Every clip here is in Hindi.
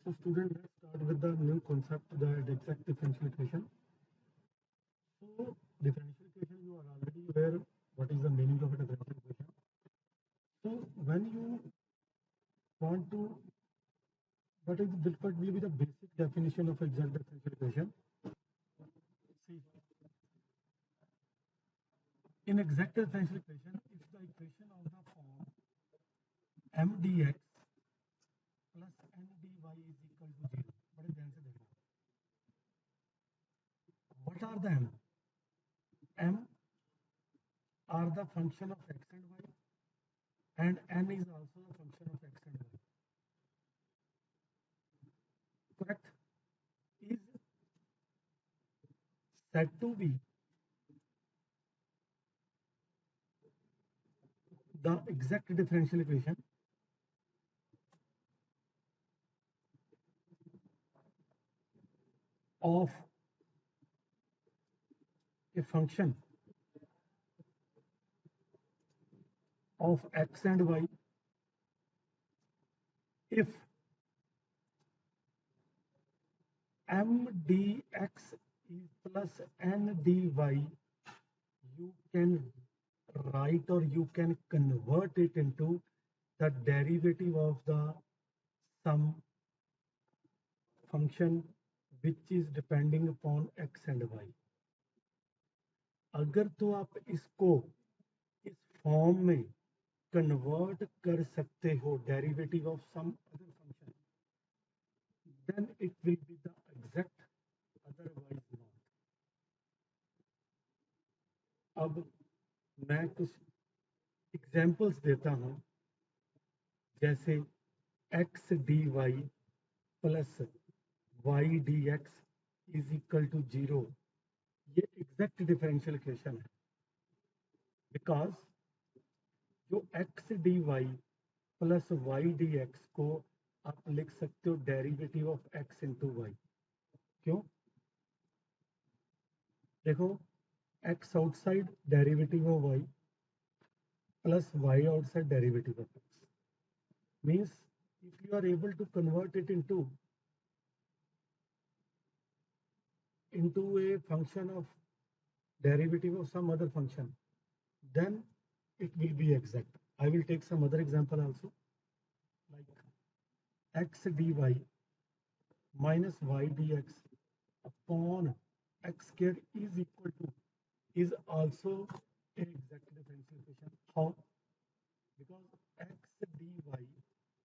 So student, let's start with the new concept, the exact differential equation. So differential equation, you are already aware what is the meaning of a differential equation. So when you want to, what will be the basic definition of exact differential equation? See, in exact differential equation, if the equation of the form m dx plus n dy is equal to 0, बड़े ध्यान से देखना. What are the m? M are the function of x and y, and n is also the function of x and y. Correct? Is said to be the exact differential equation of a function of x and y if m dx is plus n dy. You can write or you can convert it into the derivative of the sum function which is depending upon x and y. अगर तो आप इसको इस फॉर्म में कन्वर्ट कर सकते हो derivative of some other function, then it will be the exact, otherwise not. अब मैं कुछ एग्जांपल्स देता हूं, जैसे x d y plus y d x is equal to 0. ये एग्जैक्ट डिफरेंशियल इक्वेशन है, बिकॉज जो x d y plus y d x को आप लिख सकते हो derivative of x into y. क्यों? देखो, x outside derivative of y plus y outside derivative of x means if you are able to convert it into a function of derivative of some other function, then it will be exact. I will take some other example also, like x dy minus y dx upon x square is equal to, is also an exact differential equation. How? Because x dy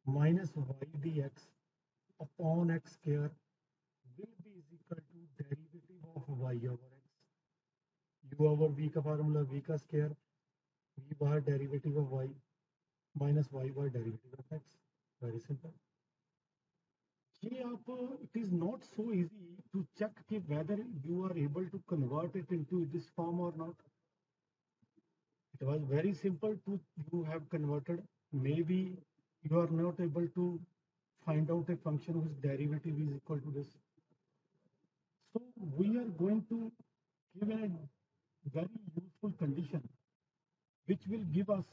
minus y dx upon x square will be is equal to derivative of y over x. u over v का फार्मूला v का square, v bar derivative of y minus y bar derivative of x. Very simple. ये आप, it is not so easy to check कि whether you are able to convert it into this form और not. It was very simple to you have converted. Maybe you are not able to find out a function whose derivative is equal to this. So we are going to give a very useful condition which will give us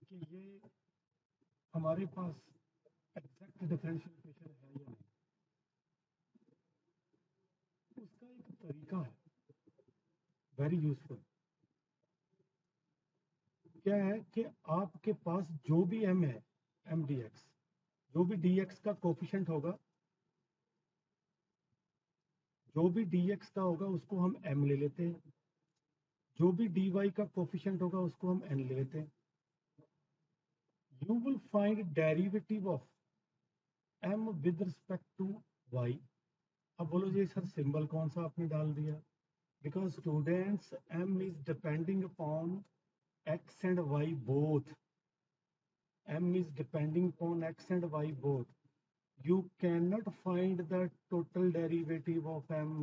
कि ये हमारे पास एग्जैक्ट डिफरेंशियल इक्वेशन है या नहीं. उसका एक तरीका है वेरी यूजफुल. क्या है कि आपके पास जो भी m है, m dx, जो भी dx का कोफिशिएंट होगा, जो भी dx का होगा उसको हम m ले लेते हैं, जो भी dy का कोफिशिएंट होगा उसको हम n ले लेते हैं. You will find derivative of m with respect to y. अब बोलो जी सर सिंबल कौन सा आपने डाल दिया? Because students m is depending upon x and y both. m is depending upon x and y both. You cannot find the total derivative of m.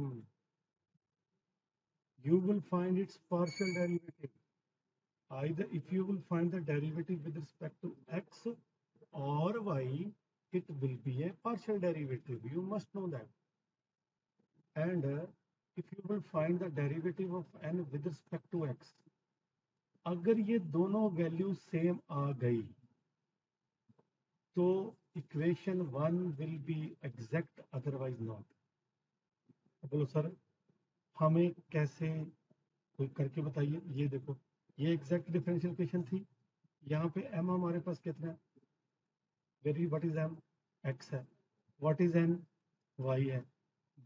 You will find its partial derivative. Either if you will find the derivative with respect to x or y, it will be a partial derivative. You must know that. And if you will find the derivative of n with respect to x, अगर ये दोनों वैल्यू सेम आ गई तो equation 1 will be exact otherwise not. बोलो सर हमें कैसे, कोई करके बताइए। ये देखो ये एग्जैक्ट डिफरेंशियल इक्वेशन थी, यहाँ पे m हमारे पास कितना है, very what is m, x है, व्हाट इज n, y है,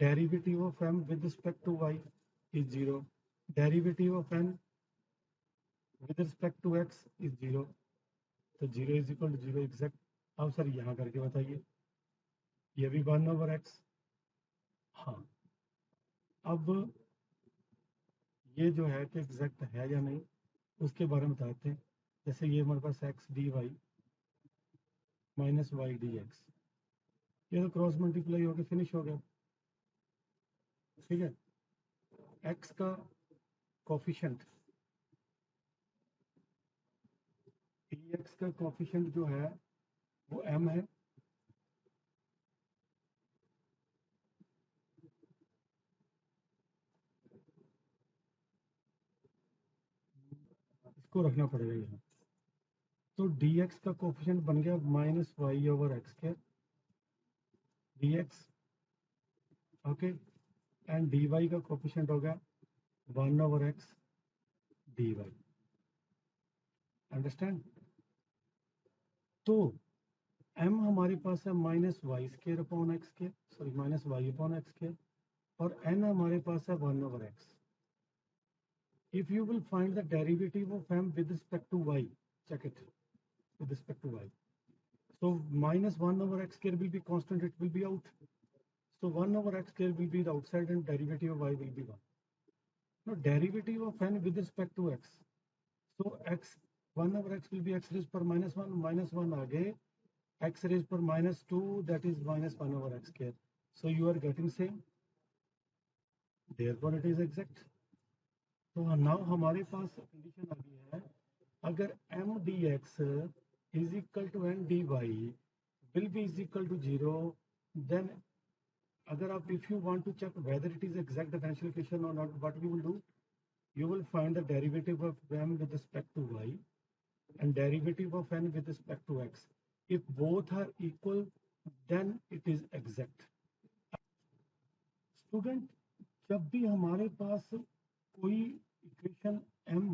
derivative of m with respect to y is 0, derivative of n with respect to x is 0, तो 0 इज इक्वल टू 0 एग्जैक्ट। अब सर यहाँ करके बताइए, ये भी 1/x। हाँ अब ये जो है कि एग्जैक्ट है या नहीं उसके बारे में बताते हैं। जैसे ये हमारे पास x dy minus y d x, ये तो क्रॉस मल्टीप्लाई होकर फिनिश हो गया, ठीक है। x का कोफिशिएंट, dx का कोफिशिएंट जो है वो m है, इसको रखना पड़ेगा यहाँ। तो dx का कोफिशिएंट बन गया माइनस वाई ओवर एक्स के dx, ओके, एंड dy का कोफिशिएंट हो गया 1/x dy, अंडरस्टैंड। तो m हमारे पास है minus y square upon x के, sorry minus y upon x के, और n हमारे पास है 1/x। If you will find the derivative of m with respect to y, check it with respect to y. So minus 1/x square will be constant, it will be out. So 1/x square will be the outside and derivative of y will be 1. Now derivative of n with respect to x. So x 1/x will be x raised per minus 1 आगे x raised per -2, that is minus 1/x square. So you are getting same. Therefore it is exact. तो नाउ हमारे पास कंडीशन आ गई है, अगर m dx is equal to n dy will be is equal to 0, then अगर आप if you want to check whether it is exact differential equation और not, what you will do, you will find the derivative of m with respect to y and derivative of n with respect to x. If both are equal, then it is exact. Student जब भी हमारे पास कोई equation m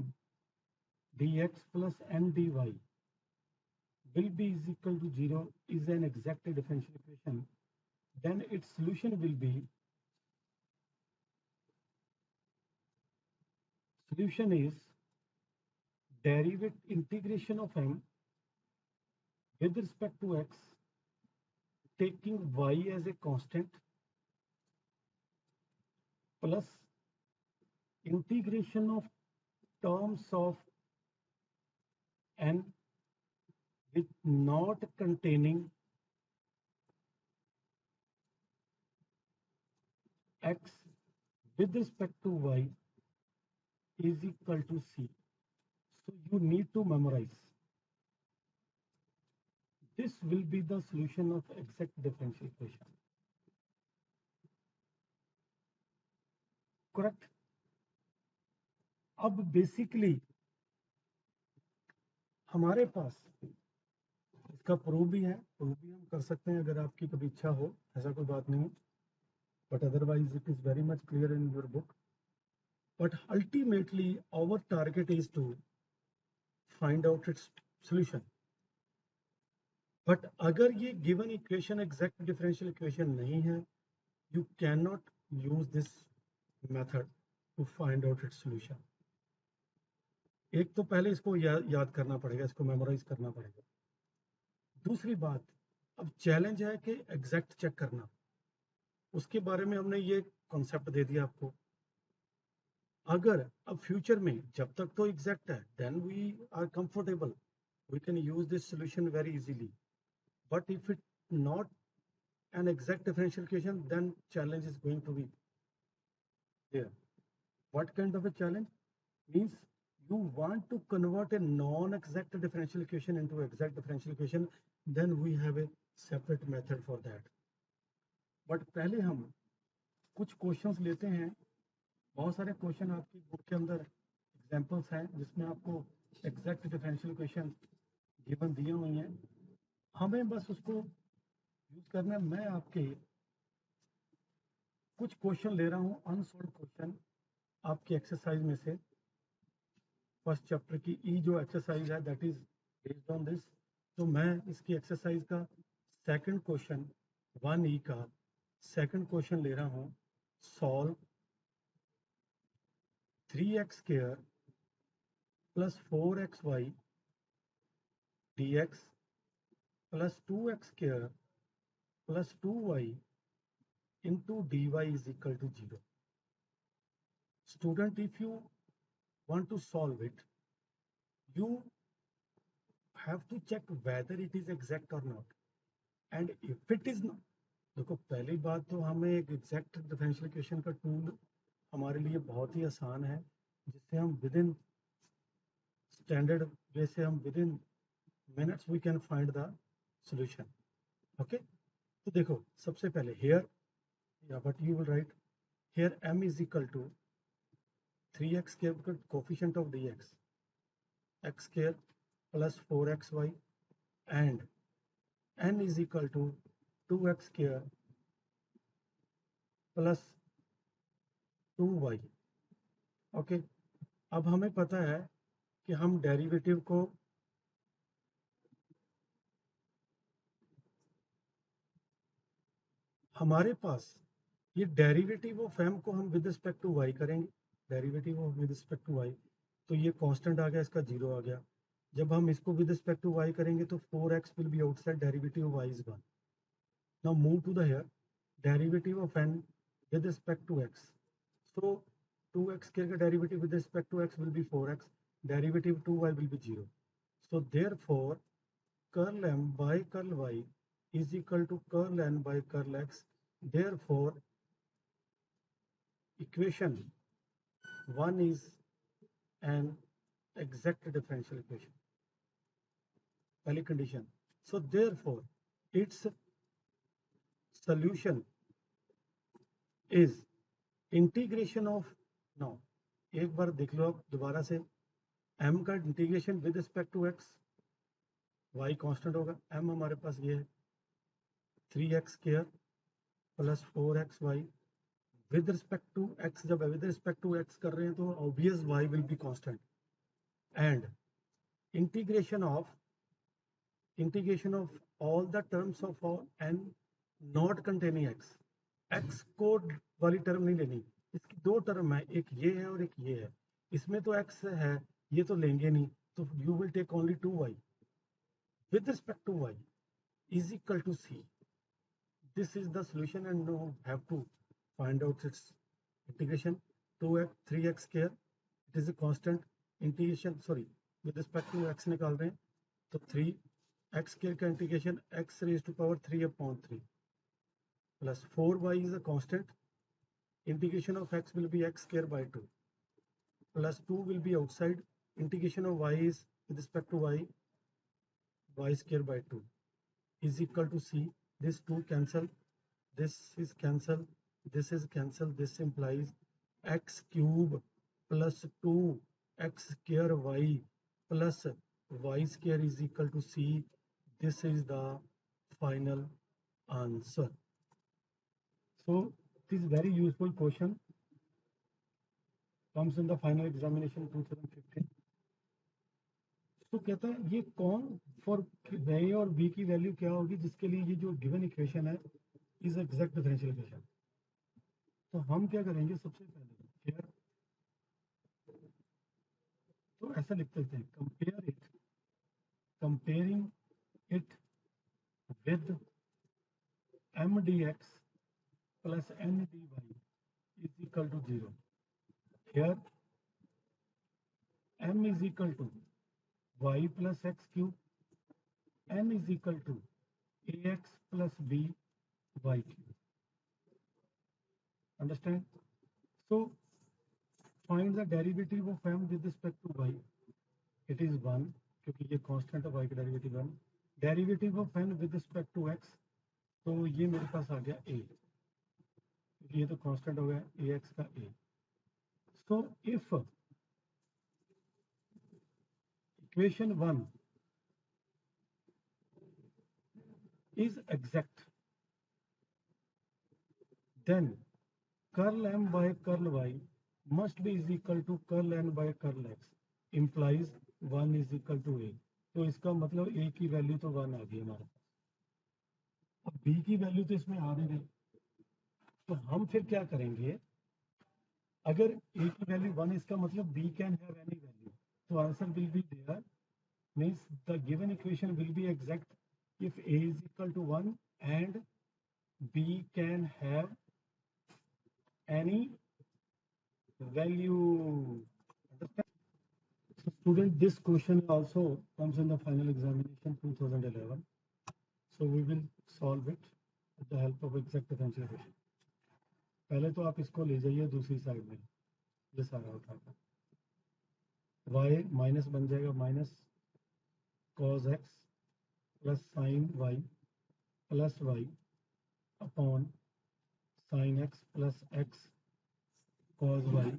dx plus n dy will be is equal to 0 is an exact differential equation, then its solution will be, solution is derivative integration of m with respect to x taking y as a constant plus integration of terms of n with not containing x with respect to y is equal to c. So you need to memorize. This will be the solution of exact differential equation. Correct? अब बेसिकली हमारे पास इसका प्रूफ भी है, प्रूफ भी हम कर सकते हैं अगर आपकी कभी इच्छा हो, ऐसा कोई बात नहीं, but otherwise it is very much clear in your book. But ultimately our target is to find out its solution. But अगर ये given equation exact differential equation नहीं है, you cannot use this method to find out its solution. एक तो पहले इसको याद करना पड़ेगा, इसको मेमोराइज करना पड़ेगा. दूसरी बात, अब चैलेंज है कि एग्जैक्ट चेक करना, उसके बारे में हमने ये कॉन्सेप्ट दे दिया आपको. अगर अब फ्यूचर में जब तक तो एग्जैक्ट है, then we are comfortable, we can use this solution very easily. But if it not an exact differential equation, then challenge is going to be there. What kind of a challenge? Means you want to convert a non-exact differential equation into exact differential equation, then we have a separate method for that. But पहले हम कुछ क्वेश्चंस लेते हैं. बहुत सारे क्वेश्चन आपकी बुक के अंदर एग्जांपल्स हैं जिसमें आपको एग्जैक्ट डिफरेंशियल इक्वेशन गिवन दिए हुई हैं. हमें बस उसको यूज करना है। मैं आपके कुछ क्वेश्चन ले रहा हूँ, अनसॉल्व क्वेश्चन आपकी एक्सरसाइज में से, फर्स्ट चैप्टर की ई जो एक्सरसाइज है that is based on this. तो मैं इसकी एक्सरसाइज का सेकंड क्वेश्चन 1E का सेकंड क्वेश्चन ले रहा हूँ। Solve 3x square plus 4xy dx plus 2x square plus 2y into dy is equal to 0. Student, if you want to solve it, you have to check whether it is exact or not. And if it is not, देखो पहली बात तो हमें एक एग्जैक्ट डिफरेंशियल इक्वेशन का टूल हमारे लिए बहुत ही आसान है, जिससे हम विद इन स्टैंडर्ड वे से हम with in minutes we can find the solution. Okay, तो देखो सबसे पहले हेयर या but you will write here m is equal to 3x square coefficient of dx x square plus 4xy and n is equal to 2x square plus 2y। Okay, अब हमें पता है कि हम डेरिवेटिव को हमारे पास ये डेरिवेटिव ऑफ m को हम विद रिस्पेक्ट टू y करेंगे, derivative of with respect to y, तो ये कांस्टेंट आ गया, इसका 0 आ गया। जब हम इसको विद रिस्पेक्ट टू y करेंगे तो 4x will be outside, derivative of y is 1। Now move to the here derivative of n with respect to x, so 2x square का derivative with respect to x will be 4x, derivative 2y will be 0। so therefore curl m by curl y is equal to curl n by curl x, therefore equation 1 is an exact differential equation, पहली condition। so therefore its solution is integration of, now एक बार देख लो आप दोबारा से, m का integration with respect to x, y constant होगा, m हमारे पास ये है 3x square plus 4xy with respect to x, जब विद रिस्पेक्ट टू x कर रहे हैं तो obvious y will be constant, and integration of all the terms of all n not containing x, x को वाली टर्म नहीं लेनी, इसकी दो टर्म है, एक ये है और एक ये है, इसमें तो x है, ये तो लेंगे नहीं, तो you will take only 2y with respect to y is equal to c. This is the solution and now have to find out its integration। 2x 3x square, it is a constant, integration sorry with respect to x निकाल रहे हैं तो 3x square का integration x raised to power 3/3 plus 4y is a constant, integration of x will be x square by 2 plus 2 will be outside, integration of y is with respect to y square by 2 is equal to c। This 2 cancel, this is cancel, this is cancel, this implies x cube plus 2x square y plus y square is equal to c। This is the final answer। So this very useful question comes in the final examination 2015। तो कहता है ये कौन फॉर ए और बी की वैल्यू क्या होगी जिसके लिए ये जो गिवन इक्वेशन है इज एग्जैक्ट डिफरेंशियल इक्वेशन। तो हम क्या करेंगे, सबसे पहले here, तो ऐसा लिख देते हैं comparing it with m dx plus n dy is equal to 0। here m is equal to y plus x cube, n is equal to ax plus b y cube। Understand? So find the derivative of m with respect to y, it is 1 क्योंकि ये कांस्टेंट है, y का derivative 1, derivative of n with respect to x, तो ये मेरे पास आ गया a, क्योंकि ये तो कांस्टेंट हो गया ax का a। so if equation 1 is exact, then curl m by curl y must be is equal to curl n by curl x implies 1 is equal to a। तो इसका मतलब a की वैल्यू तो 1 आ गई हमारे पास, अब b की वैल्यू तो इसमें आ नहीं रही, तो हम फिर क्या करेंगे, अगर a की वैल्यू 1 इसका मतलब b can have any value, तो answer will be there, means the given equation will be exact if a is equal to 1 and b can have any value. Understand? So student, this question also comes in the final examination 2011. So we will solve it with the help of exact differential equation. पहले तो आप इसको ले जाइए दूसरी साइड में, ये सारा उठाकर y माइनस बन जाएगा minus cos x plus sine y plus y upon sine x plus x cos y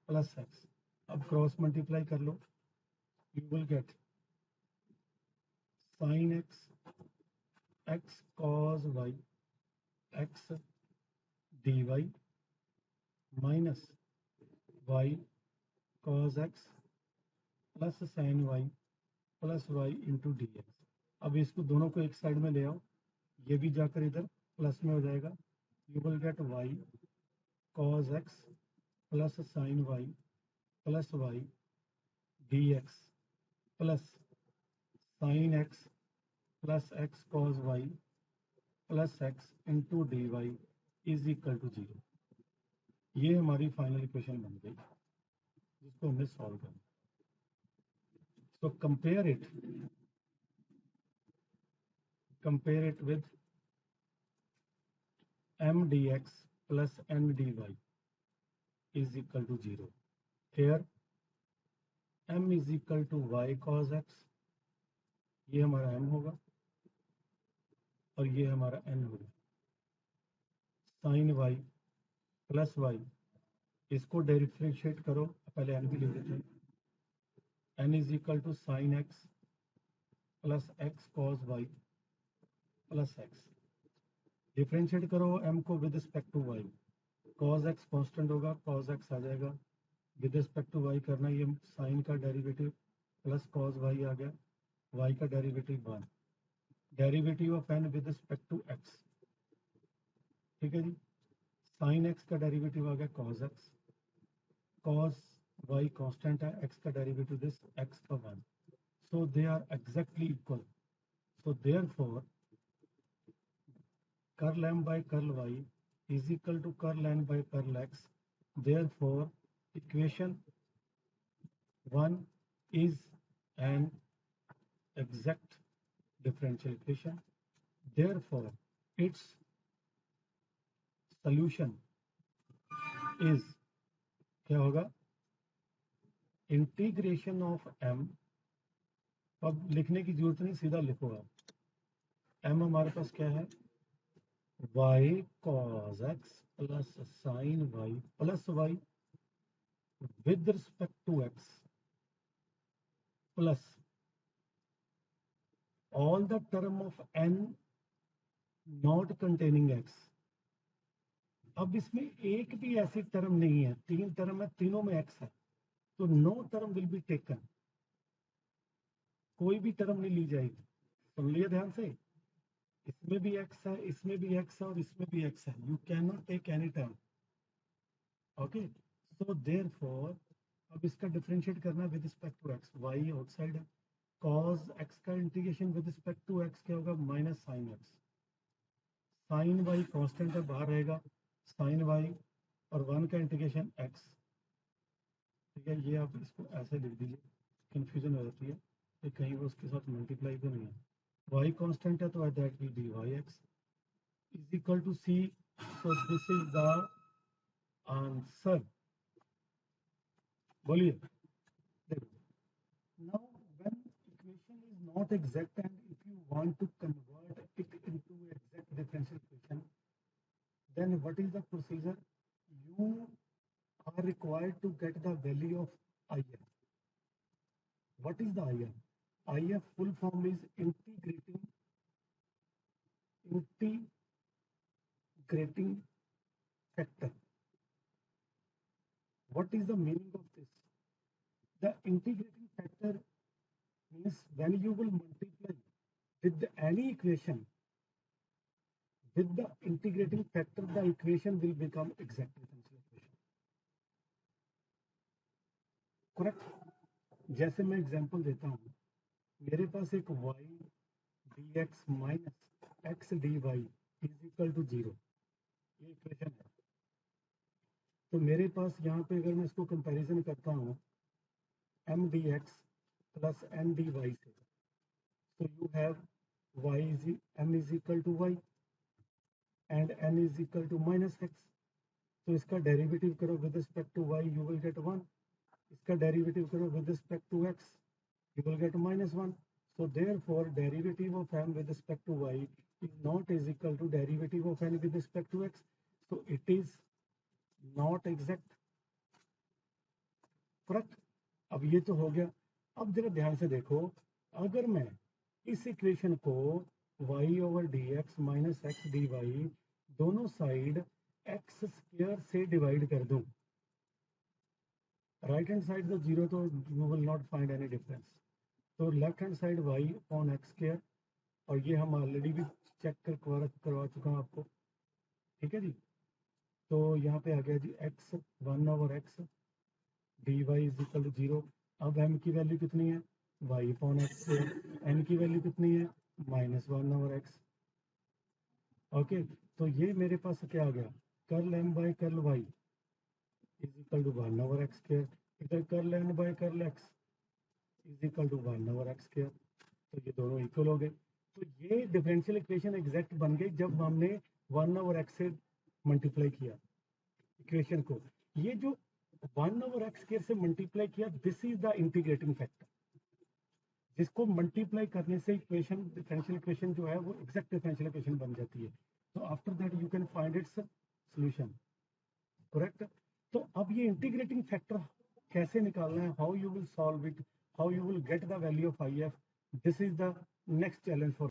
plus x। अब क्रॉस मल्टीप्लाई कर लो, you will get sine x x cos y x dy minus y cos x plus sine y plus y into d x. अब इसको दोनों को एक साइड में ले आओ, ये भी जाकर इधर प्लस में हो जाएगा, you will get y cos x plus sine y plus y d x plus sine x plus x cos y plus x into d y is equal to 0। ये हमारी फाइनल इक्वेशन बन गई जिसको हमने सॉल्व करना। So compare it with m dx plus n dy is equal to 0। Here m is equal to y cos x, ये हमारा m होगा और ये हमारा n होगा, साइन y प्लस y, इसको डिफरेंशिएट करो, पहले n भी लिख देते हैं, n is equal to sine x plus x cos y plus x, differentiate करो m को with respect to y, cos x constant होगा, cos x आ जाएगा, विद रिस्पेक्ट टू y करना, ये साइन का डेरिवेटिव प्लस cos y आ गया, y का derivative 1, derivative of n with respect to x, ठीक है जी, साइन x का डेरिवेटिव आ गया cos x, cos y constant है, x का डेरिवेटिव दिस x का 1, so they are exactly equal, so therefore curl m by curl y is equal to curl n by curl x, therefore equation 1 is an exact differential equation, therefore its solution is क्या होगा, इंटीग्रेशन ऑफ m, अब लिखने की जरूरत नहीं, सीधा लिखो आप, m हमारे पास क्या है, y cos x plus sine y plus y with respect to x plus all the term of n not containing x। अब इसमें एक भी ऐसी टर्म नहीं है, तीन टर्म है, तीनों में x है, तो no term will be taken, कोई भी टर्म नहीं ली जाएगी, सुन लिया ध्यान से, इसमें भी x है, इसमें भी x है और इसमें भी x है, you can not take any term, okay. So therefore अब इसका डिफरेंशिएट करना है with respect to x, y outside है, cos x का integration with respect to x क्या होगा, minus sine x, sine y constant है, बाहर रहेगा, साइन y और 1 का इंटीग्रेशन x, ठीक है, ये आप इसको ऐसे लिख दीजिए, कंफ्यूजन हो जाती है कि कहीं वो उसके साथ मल्टीप्लाई तो नहीं है, y कांस्टेंट है तो that will be yx is equal to c, so this is the answer, बोलिए। Now, when equation is not exact and if you want to convert it into exact differential equation, then what is the procedure? You are required to get the value of IF. What is the IF? IF full form is integrating factor. What is the meaning of this? The integrating factor means when you will multiply with any equation with the integrating factor, the equation will become exact differential equation. Correct? जैसे मैं एग्जांपल देता हूँ, मेरे पास एक y dx minus x dy is equal to 0, ये इक्वेशन है। तो मेरे पास यहाँ पे अगर मैं इसको कंपैरिजन करता हूँ m dx plus n dy से, so you have m is equal to y and n is equal to minus x. तो इसका डेरिवेटिव करो with respect to y, you will get 1. इसका डेरिवेटिव करो with respect to x, you will get minus 1. So therefore derivative of m with respect to y is not is equal to derivative of n with respect to x. So it is not exact. Correct? अब ये तो हो गया। अब जरा ध्यान से देखो, अगर मैं इस इक्वेशन को y over d x minus x d y दोनों साइड एक्स स्क्वायर से डिवाइड कर दूं, राइट हैंड साइड तो जीरो, तो you will not find any difference. तो left hand side y upon x square, और ये हम ऑलरेडी भी चेक करवा चुका हूँ आपको, ठीक है जी। तो यहाँ पे आ गया जी x 1 over x d y is equal to 0। अब m की वैल्यू कितनी है, y upon x square, n की वैल्यू कितनी है, माइनस 1 ओवर एक्स। ओके, तो ये मेरे पास क्या आ गया, curl m by curl y is equal to 1 over x square, इधर curl n by curl x is equal to 1 over x square. तो ये दोनों इक्वल हो गए। तो ये डिफरेंशियल इक्वेशन एग्जैक्ट बन गई जब हमने 1 ओवर एक्स से मल्टीप्लाई किया इक्वेशन को। ये जो 1 ओवर एक्स स्क्वायर से मल्टीप्लाई किया, this is the integrating factor, जिसको मल्टीप्लाई करने से इक्वेशन, डिफरेंशियल इक्वेशन जो है वो एग्जैक्ट डिफरेंशियल इक्वेशन बन जाती है। तो after that you can find its solution. Correct? तो अब ये इंटीग्रेटिंग फैक्टर कैसे निकालना है, how you will solve it, how you will get the value of I F, this is the next challenge for